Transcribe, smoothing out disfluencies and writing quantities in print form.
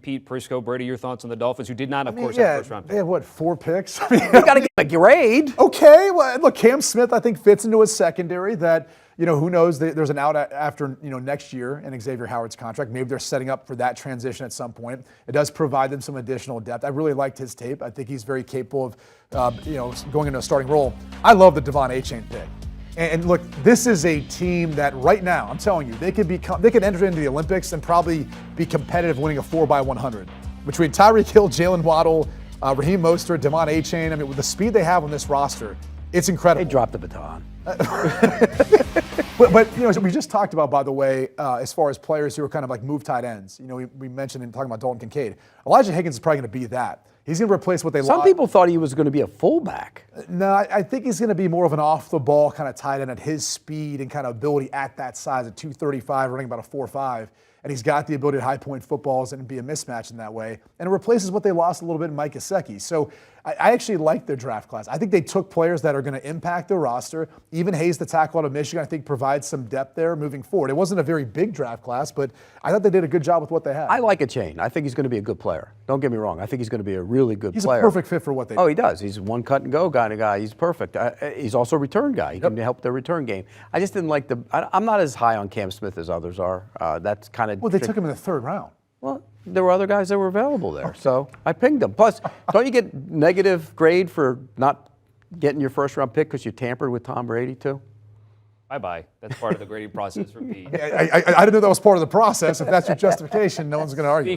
Pete, Prisco, Brady, your thoughts on the Dolphins, who did not, of course, have first-round picks? They have, 4 picks? You got to get a grade. Okay, well, look, Cam Smith, I think, fits into a secondary that, who knows, there's an out after, next year in Xavier Howard's contract. Maybe they're setting up for that transition at some point. It does provide them some additional depth. I really liked his tape. I think he's very capable of, going into a starting role. I love the Devon Achane pick. And look, this is a team that right now, I'm telling you, they could enter into the Olympics and probably be competitive winning a 4x100. Between Tyreek Hill, Jalen Waddle, Raheem Mostert, Devon Achane, I mean, with the speed they have on this roster, it's incredible. They dropped the baton. But we just talked about, by the way, as far as players who are kind of like move tight ends. We mentioned in talking about Dalton Kincaid. Elijah Higgins is probably going to be that. He's going to replace what they lost. Some people thought he was going to be a fullback. No, I think he's going to be more of an off-the-ball kind of tight end at his speed and kind of ability at that size at 235, running about a 4.5. And he's got the ability to high point footballs and be a mismatch in that way. And it replaces what they lost a little bit in Mike Gesicki. So I actually like their draft class. I think they took players that are going to impact their roster. Even Hayes, the tackle out of Michigan, I think provides some depth there moving forward. It wasn't a very big draft class, but I thought they did a good job with what they had. I like Achane. I think he's going to be a good player. Don't get me wrong. I think he's going to be a really good player. He's a perfect fit for what they do. Oh, he does. He's a one cut and go kind of guy. He's perfect. He's also a return guy. He can help their return game. I just didn't like I'm not as high on Cam Smith as others are. That's kind of. Well, they took him in the 3rd round. Well, there were other guys that were available there, so I pinged them. Plus, don't you get negative grade for not getting your first-round pick because you tampered with Tom Brady too? Bye-bye. That's part of the grading process for Pete. I didn't know that was part of the process. If that's your justification, no one's going to argue.